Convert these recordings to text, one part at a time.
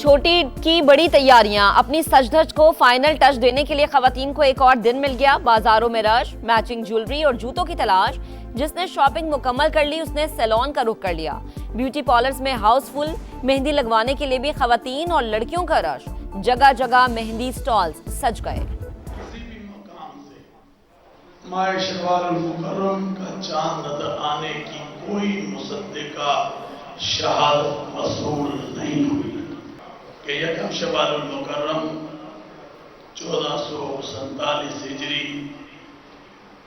छोटी की बड़ी तैयारियां, अपनी सज-धज को फाइनल टच देने के लिए खवातीन को एक और दिन मिल गया। बाजारों में रश, मैचिंग ज्वेलरी और जूतों की तलाश। जिसने शॉपिंग मुकम्मल कर ली उसने सैलून का रुख कर लिया। ब्यूटी पार्लर्स में हाउसफुल, मेहंदी लगवाने के लिए भी खवातीन और लड़कियों का रश। जगह जगह मेहंदी स्टॉल्स सज गए। किसी भी मकाम से माह शवाल मुकर्रम का चांद नजर आने की कोई मुसद्दिका शहादत मसूल नहीं हुई कि यकम शवाल मुकर्रम 1447 हिजरी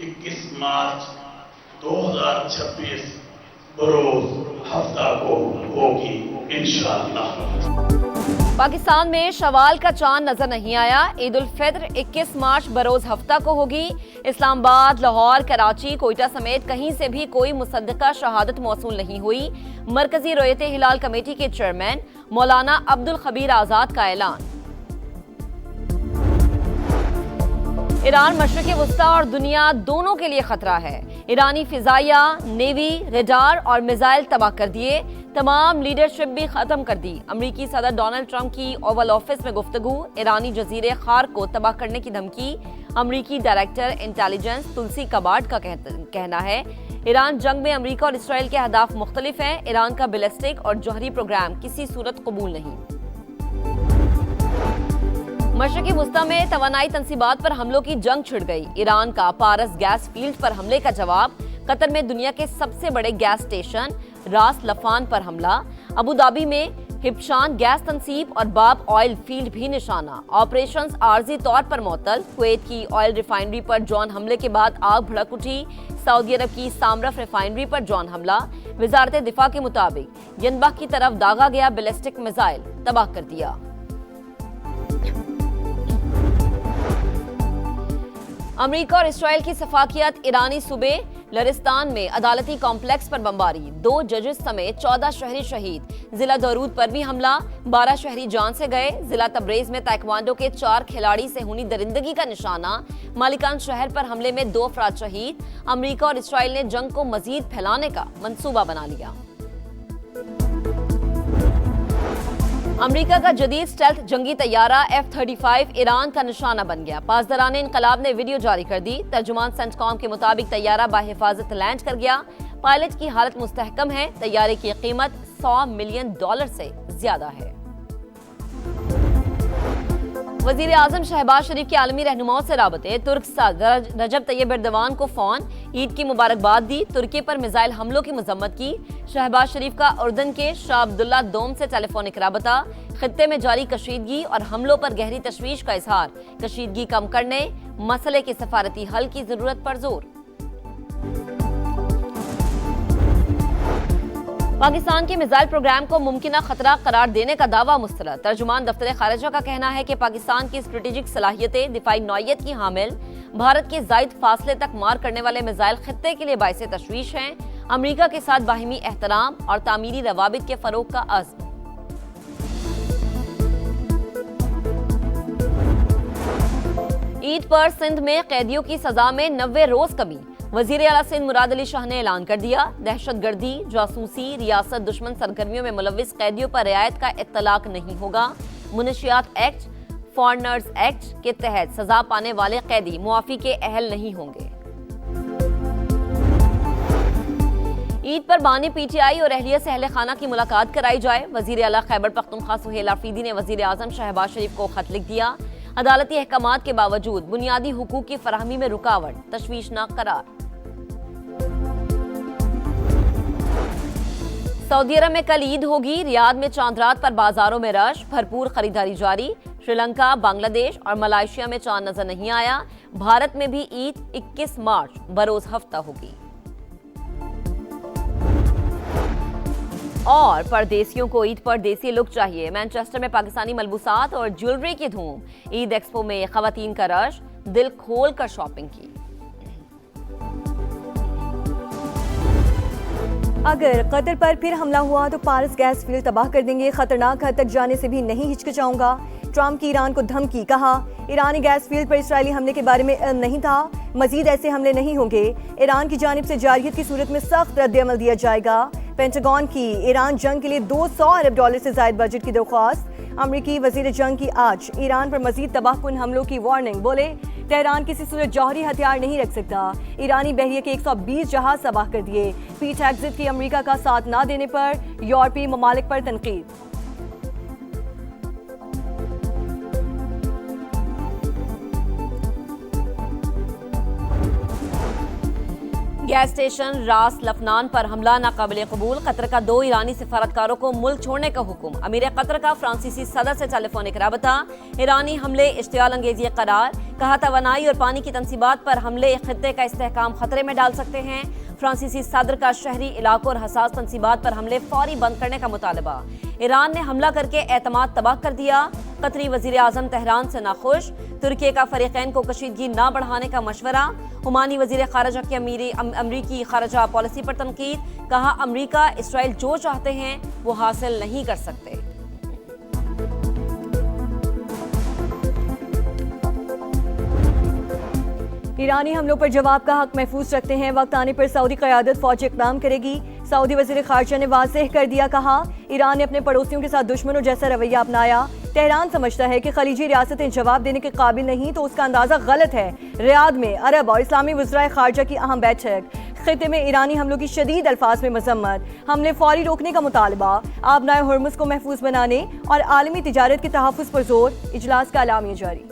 21 मार्च 2026 बरोज हफ्ता को होगी इंशाअल्लाह। पाकिस्तान में शवाल का चांद नजर नहीं आया। ईद उल फित्र 21 मार्च बरोज हफ्ता को होगी। इस्लामाबाद, लाहौर, कराची, कोयटा समेत कहीं से भी कोई मुसद्दिका शहादत मौसूल नहीं हुई। मरकजी रोयत हिलाल कमेटी के चेयरमैन मौलाना अब्दुल खबीर आजाद का ऐलान। ईरान मशरिक़ वस्ता और दुनिया दोनों के लिए खतरा है। ईरानी फिजाइया, नेवी, रडार और मिसाइल तबाह कर दिए। तमाम लीडरशिप भी खत्म कर दी। अमरीकी सदर डोनाल्ड ट्रंप की ओवल ऑफिस में गुफ्तगू। ईरानी जजीरे खार को तबाह करने की धमकी। अमरीकी डायरेक्टर इंटेलिजेंस तुलसी कबार्ड का कहना है ईरान जंग में अमरीका और इसराइल के अहदाफ मुख्तलिफ हैं। ईरान का बैलिस्टिक और जौहरी प्रोग्राम किसी सूरत कबूल नहीं। मशरिक़ी वस्ता में तवानाई तंसीबात पर हमलों की जंग छिड़ गई। ईरान का पारस गैस फील्ड पर हमले का जवाब। कतर में दुनिया के सबसे बड़े गैस स्टेशन रास लफान पर हमला। अबू धाबी में हिब्शान गैस तंसीब और बाब ऑयल फील्ड भी निशाना। ऑपरेशंस आर्जी तौर पर मुअत्तल। कुवैत की ऑयल रिफाइनरी पर ड्रोन हमले के बाद आग भड़क उठी। सऊदी अरब की सामरफ रिफाइनरी पर ड्रोन हमला। वजारत दिफा के मुताबिक यनबह की तरफ दागा गया बैलिस्टिक मिसाइल तबाह कर दिया। अमेरिका और इसराइल की सफाकियत। ईरानी सूबे लरिस्तान में अदालती कॉम्प्लेक्स पर बमबारी। 2 जजेस समेत 14 शहरी शहीद। जिला दरूद पर भी हमला। 12 शहरी जान से गए। जिला तबरेज में ताइक्वांडो के 4 खिलाड़ी से हुई दरिंदगी का निशाना। मालिकान शहर पर हमले में 2 अफराद शहीद। अमेरिका और इसराइल ने जंग को मजीद फैलाने का मंसूबा बना लिया। अमेरिका का जदीद स्टेल्थ जंगी तैयारा F-35 ईरान का निशाना बन गया। पासदारान इनकलाब ने वीडियो जारी कर दी। तर्जुमान सेंटकॉम के मुताबिक तैयारा बाहिफाजत लैंड कर गया। पायलट की हालत मुस्तहकम है। तैयारे की कीमत $100 मिलियन से ज्यादा है। वजीर आजम शहबाज शरीफ के आलमी रहनुमाओं से राबते। तुर्क सदर रजब तैयब एर्दोगान को फोन। ईद की मुबारकबाद दी। तुर्की पर मिसाइल हमलों की मजम्मत की। शहबाज शरीफ का उर्दन के शाह अब्दुल्ला दोम से टेलीफोनिक राबता। खित्ते में जारी कशीदगी और हमलों पर गहरी तशवीश का इजहार। कशीदगी कम करने, मसले के सफारती हल की जरूरत पर जोर। पाकिस्तान के मिसाइल प्रोग्राम को मुमकिना खतरा करार देने का दावा मुस्तरद। तर्जुमान दफ्तर खारिजा का कहना है कि पाकिस्तान की स्ट्रेटेजिक सलाहियतें, दिफाई नौयत की हामिल, भारत के जायद फासले तक मार करने वाले मिसाइल खित्ते के लिए बाइसे तशवीश हैं। अमरीका के साथ बाहिमी एहतराम और तामीरी रवाबित के फरोग का अज़्म। ईद पर सिंध में कैदियों की सजा में 90 रोज कमी। वजीर आला सिंध मुराद अली शाह ने ऐलान कर दिया दहशतगर्दी, जासूसी, रियासत दुश्मन सरगर्मियों में मुलविस कैदियों पर रियायत का इत्तलाक नहीं होगा। मुनशियात एक्ट, फॉरेनर्स एक्ट के तहत सजा पाने वाले कैदी मुआफी के अहल नहीं होंगे। ईद पर बानी पीटीआई और अहलिया से अहले खाना की मुलाकात कराई जाए। वजीर आला खैबर पख्तूनख्वा सुहेल आफरीदी ने वजीर आजम शहबाज शरीफ को खत लिख दिया। अदालती अहकामात के बावजूद बुनियादी हुकूक की फराहमी में रुकावट, तशवीशनाक करार। सऊदी अरब में कल ईद होगी। रियाद में चांद रात पर बाजारों में रश, भरपूर खरीदारी जारी। श्रीलंका, बांग्लादेश और मलेशिया में चांद नजर नहीं आया। भारत में भी ईद 21 मार्च बरोज हफ्ता होगी। और परदेसियों को ईद पर देसी लुक चाहिए। मैनचेस्टर में पाकिस्तानी मलबूसात और ज्वेलरी की धूम। ईद एक्सपो में खवातीन का रश, दिल खोल कर शॉपिंग की। अगर कतर पर फिर हमला हुआ तो पारस गैस फील्ड तबाह कर देंगे। खतरनाक हद तक जाने से भी नहीं हिचकिचाऊंगा। ट्रंप की ईरान को धमकी। कहा ईरानी गैस फील्ड पर इसराइली हमले के बारे में इल्म नहीं था। मजीद ऐसे हमले नहीं होंगे। ईरान की जानिब से जारियत की सूरत में सख्त रद्द-ए-अमल दिया जाएगा। पेंटागन की ईरान जंग के लिए $200 अरब से ज्यादा बजट की दरख्वास्त। अमरीकी वजीर जंग की आज ईरान पर मजीद तबाहकुन हमलों की वार्निंग। बोले तेहरान किसी सूरत जौहरी हथियार नहीं रख सकता। ईरानी बहरिया के 120 जहाज तबाह कर दिए। पीट एक्जिट की अमरीका का साथ ना देने पर यूरोपीय ममालिक पर तनकीद। गैस स्टेशन रास लफनान पर हमला नाकाबिले कबूल। कतर का 2 ईरानी सिफारतकारों को मुल्क छोड़ने का हुक्म। अमीर कतर का फ्रांसीसी सदर से टेलीफोनिक राबता। ईरानी हमले इश्तियाल अंगेजी करार। कहा तवानाई और पानी की तनसीबात पर हमले खित्ते का इस्तेहकाम खतरे में डाल सकते हैं। फ्रांसीसी सदर का शहरी इलाकों और हसास तनसीबात पर हमले फौरी बंद करने का मुतालबा। ईरान ने हमला करके एतमाद तबाह कर दिया। कतरी वजीर आजम तेहरान से नाखुश। तुर्की का फरीकैन को कशीदगी न बढ़ाने का मशवरा। ओमानी वजीर खारजा की अमरीकी खारजा पॉलिसी पर तनकीद। कहा अमरीका इसराइल जो चाहते हैं वो हासिल नहीं कर सकते। ईरानी हमलों पर जवाब का हक महफूज रखते हैं। वक्त आने पर सऊदी क़यादत फौजी इक़दाम करेगी। सऊदी वज़ीर ख़ारजा ने वाज़ेह कर दिया। कहा ईरान ने अपने पड़ोसियों के साथ दुश्मनों जैसा रवैया अपनाया। तेहरान समझता है कि खलीजी रियासतें जवाब देने के काबिल नहीं तो उसका अंदाज़ा गलत है। रियाद में अरब और इस्लामी वज़राए ख़ारजा की अहम बैठक। खित्ते में ईरानी हमलों की शदीद अल्फाज में मजम्मत। हमले फौरी रोकने का मुतालबा। आबनाए हुर्मुज़ को महफूज बनाने और आलमी तिजारत के तहफ़्फ़ुज़ पर जोर। इजलास का एलामिया जारी।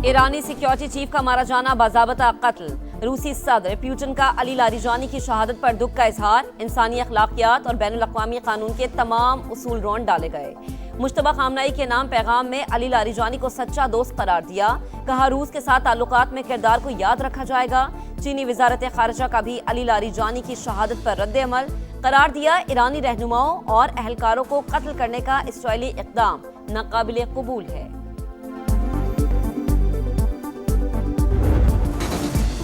ईरानी सिक्योरिटी चीफ का मारा जाना बाज़ाबता कत्ल। रूसी सदर पुतिन का अली लारीजानी की शहादत पर दुख का इजहार। इंसानी अखलाकियात और बैनुल अक़वामी कानून के तमाम उसूल रौंद डाले गए। मुश्तबा खामनाई के नाम पैगाम में अली लारीजानी को सच्चा दोस्त करार दिया। कहा रूस के साथ ताल्लुकात में किरदार को याद रखा जाएगा। चीनी वजारत खारजा का भी अली लारीजानी की शहादत पर रद्द अमल करार दिया। ईरानी रहनुमाओं और अहलकारों को कत्ल करने का इसराइली इक़दाम नाकाबिले कबूल है।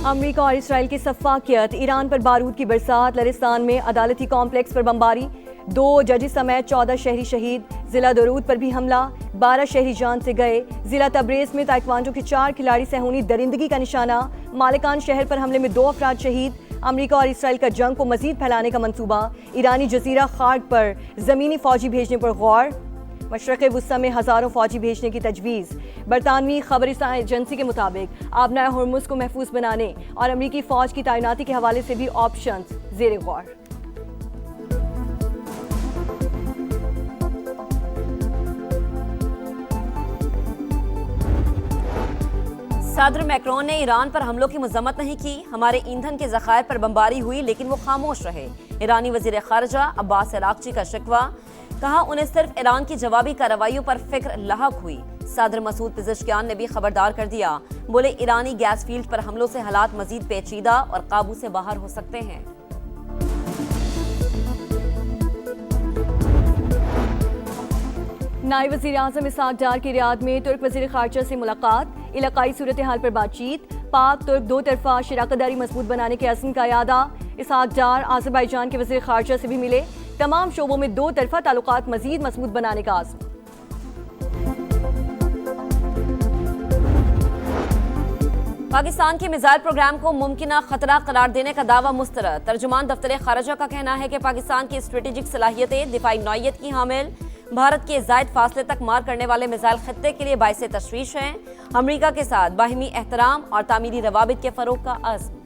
अमरीका और इसराइल की सफाकियत। ईरान पर बारूद की बरसात। लरिस्तान में अदालती कॉम्प्लेक्स पर बमबारी। 2 जजेस समेत 14 शहरी शहीद। जिला दरूद पर भी हमला। 12 शहरी जान से गए। जिला तब्रेज़ में ताइक्वांडो के 4 खिलाड़ी सेहूनी दरिंदगी का निशाना। मालिकान शहर पर हमले में 2 अफराद शहीद। अमरीका और इसराइल का जंग को मजीद फैलाने का मंसूबा। ईरानी जजीरा खार्क पर ज़मीनी फौजी भेजने पर गौर। मशरक़ वुस्ता में हज़ारों फौजी भेजने की तजवीज़। बरतानवी खबरी एजेंसी के मुताबिक आबनाए हुर्मुज़ को महफूज बनाने और अमरीकी फ़ौज की तैनाती के हवाले से भी ऑप्शंस ज़ेरे गौर। सदर मैक्रोन ने ईरान पर हमलों की मजम्मत नहीं की। हमारे ईंधन के ज़खायर पर बमबारी हुई लेकिन वो खामोश रहे। ईरानी वज़ीर ख़ारजा अब्बास अराग़ची का शिकवा। कहा उन्हें सिर्फ ईरान की जवाबी कार्रवाइयों पर फिक्र लाहक हुई। सदर मसूद पिज़ेश्कियान ने भी खबरदार कर दिया। बोले ईरानी गैस फील्ड पर हमलों से हालात मजीद पेचीदा और काबू से बाहर हो सकते हैं। नायब वज़ीर आज़म इसहाक़ डार की रियाद में तुर्क वज़ीर ख़ारजा से मुलाकात। इलाकाई सूरत हाल पर बातचीत। पाक तुर्क 2 तरफ़ा शराकतदारी मजबूत बनाने के अज़्म का यादा। इसहाक़ डार आज़रबाईजान के वज़ीर ख़ारजा से भी मिले। तमाम शोबों में 2 तरफ़ा ताल्लुकात मज़ीद मजबूत बनाने का आज़म। पाकिस्तान के मिसाइल प्रोग्राम को मुमकिना खतरा करार देने का दावा मुस्तरद। तर्जुमान दफ्तर खारजा का कहना है कि पाकिस्तान की स्ट्रेटेजिक सलाहियतें दिफाई नौइयत की हामिल। भारत के ज़ायद फासले तक मार करने वाले मिसाइल खत्ते के लिए बाइसे तशवीश हैं। अमरीका के साथ बाहिमी एहतराम और तामीरी रवाबित के फरोग का अज़्म।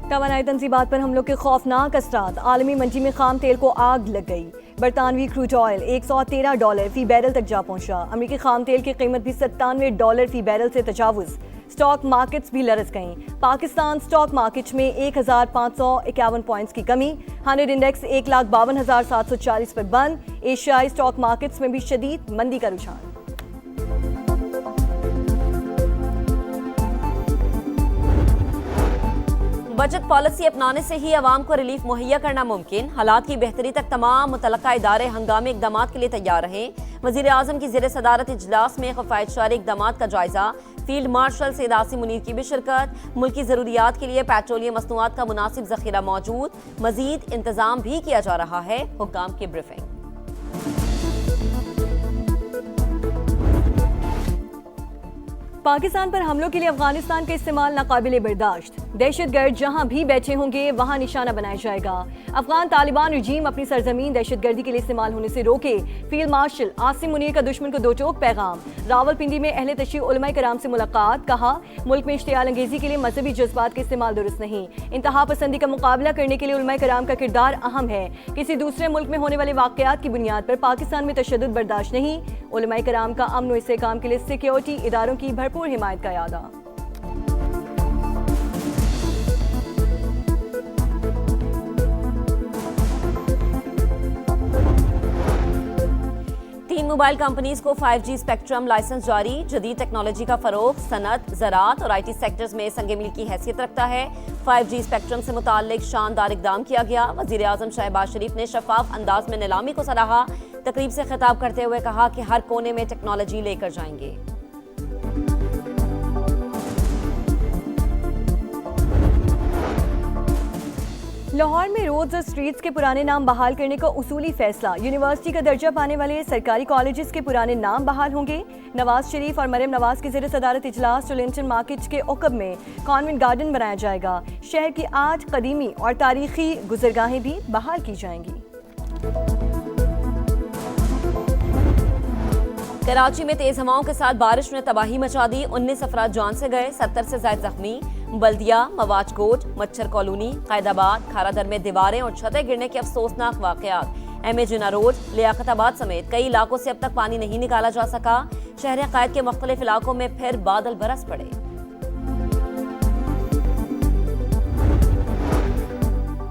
तवानाई तंजीबात पर हमलों के खौफनाक असरात। आलमी मंडी में खाम तेल को आग लग गई। बरतानवी क्रूड ऑयल $113 फी बैरल तक जा पहुंचा। अमरीकी खाम तेल की कीमत भी $97 फी बैरल से तजावुज़। स्टॉक मार्केट्स भी लरस गईं। पाकिस्तान स्टॉक मार्केट में 1551 पॉइंट्स की कमी। 100 इंडेक्स 1,52,740 पर बंद। एशियाई स्टॉक मार्केट्स में भी शदीद मंदी का रुझान। बचत पॉलिसी अपनाने से ही अवाम को रिलीफ मुहैया करना मुमकिन। हालात की बेहतरी तक तमाम मुतलका इदारे हंगामी इकदाम के लिए तैयार रहे। वज़ीर आज़म की ज़ेर सदारत इजलास में किफ़ायतशारी इकदाम का जायजा। फील्ड मार्शल सैयद आसिम मुनीर की भी शिरकत। मुल्की ज़रूरियात के लिए पेट्रोलियम मसनूआत का मुनासिब ज़ख़ीरा मौजूद। मज़ीद इंतज़ाम भी किया जा रहा है। हुक्काम की ब्रीफिंग। पाकिस्तान पर हमलों के लिए अफगानिस्तान का इस्तेमाल नाकाबिले बर्दाश्त। दहशतगर्द जहां भी बैठे होंगे वहां निशाना बनाया जाएगा। अफगान तालिबान रजीम अपनी सरजमीन दहशतगर्दी के लिए इस्तेमाल होने से रोके। फील्ड मार्शल आसिम मुनीर का दुश्मन को दो टोक पैगाम। रावलपिंडी में अहले तशरीह उलमा कराम से मुलाकात। कहा, मुल्क में इश्तियाल अंगेजी के लिए मजहबी जज्बात का इस्तेमाल दुरुस्त नहीं। इंतहा पसंदी का मुकाबला करने के लिए उलमा कराम का किरदार अहम है। किसी दूसरे मुल्क में होने वाले वाकयात की बुनियाद पर पाकिस्तान में तशद्दुद बर्दाश्त नहीं। उलमा कराम का अमन व इस्तेहकाम के लिए सिक्योरिटी इदारों की भरपूर हिमायत का यादा। तीन मोबाइल कंपनीज को 5G स्पेक्ट्रम लाइसेंस जारी। जदीद टेक्नोलॉजी का फरोग सनत, ज़राअत और IT सेक्टर्स में संगे मील की हैसियत रखता है। 5G स्पेक्ट्रम से मुताल्लिक शानदार इकदाम किया गया। वज़ीर आज़म शहबाज शरीफ ने शफाफ अंदाज में नीलामी को सराहा। तकरीब से खिताब करते हुए कहा कि हर कोने में टेक्नोलॉजी लेकर जाएंगे। लाहौर में रोड्स और स्ट्रीट्स के पुराने नाम बहाल करने का उसूली फैसला। यूनिवर्सिटी का दर्जा पाने वाले सरकारी कॉलेजेस के पुराने नाम बहाल होंगे। नवाज शरीफ और मरियम नवाज की ज़ेर सदारत इजलास टोलिंटन मार्केट के उकब में कॉन्वेंट गार्डन बनाया जाएगा। शहर की 8 कदीमी और तारीखी गुजरगाहें भी बहाल की जाएंगी। कराची में तेज हवाओं के साथ बारिश ने तबाही मचा दी। 19 अफराद जान से गए, 70 से ज्यादा जख्मी। बल्दिया, मवाज कोट, मच्छर कॉलोनी, कैदाबाद, खारादर में दीवारें और छतें गिरने के अफसोसनाक वाकयात। MA जिना रोड, लियाकताबाद समेत कई इलाकों से अब तक पानी नहीं निकाला जा सका। शहर कैद के मुख्तलिफ इलाकों में फिर बादल बरस पड़े।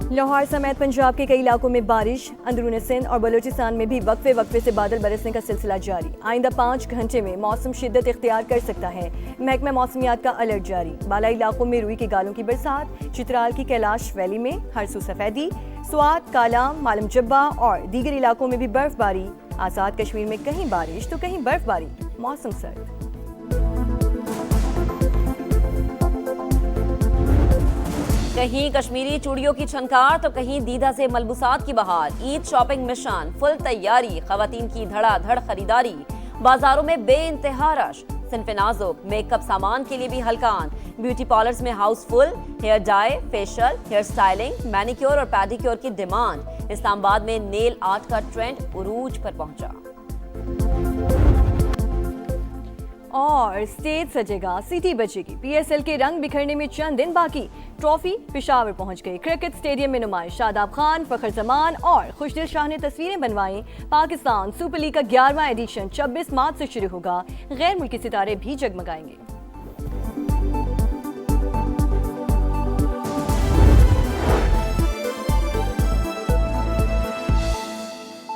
लाहौर समेत पंजाब के कई इलाकों में बारिश। अंदरून सिंध और बलूचिस्तान में भी वक्फे वक्फे से बादल बरसने का सिलसिला जारी। आइंदा 5 घंटे में मौसम शिद्दत इख्तियार कर सकता है। महकमा मौसमियात का अलर्ट जारी। बालाई इलाकों में रुई की गालों की बरसात। चित्राल की कैलाश वैली में हरसू सफेदी। स्वात, कालाम, मालम जब्बा और दीगर इलाकों में भी बर्फबारी। आजाद कश्मीर में कहीं बारिश तो कहीं बर्फबारी। मौसम सर्द। कहीं कश्मीरी चूड़ियों की छनकार तो कहीं दीदा से मलबूसात की बहार। ईद शॉपिंग मिशन फुल तैयारी। खवातीन की धड़ाधड़ खरीदारी। बाजारों में बेइंतहा रश। सिन्फ नाजुक मेकअप सामान के लिए भी हलकान। ब्यूटी पार्लर्स में housefull. Hair dye, facial, hair styling, manicure और पेडिक्योर की डिमांड। इस्लामाबाद में नेल आर्ट का ट्रेंड उरूज पर पहुंचा। और स्टेज सजेगा, सिटी बचेगी। PSL के रंग बिखरने में चंद दिन बाकी। ट्रॉफी पेशावर पहुंच गई। क्रिकेट स्टेडियम में नुमाइश। शादाब खान, फखर जमान और खुशदिल शाह ने तस्वीरें बनवाई। पाकिस्तान सुपर लीग का 11वां एडिशन 26 मार्च से शुरू होगा। गैर मुल्की सितारे भी जगमगाएंगे।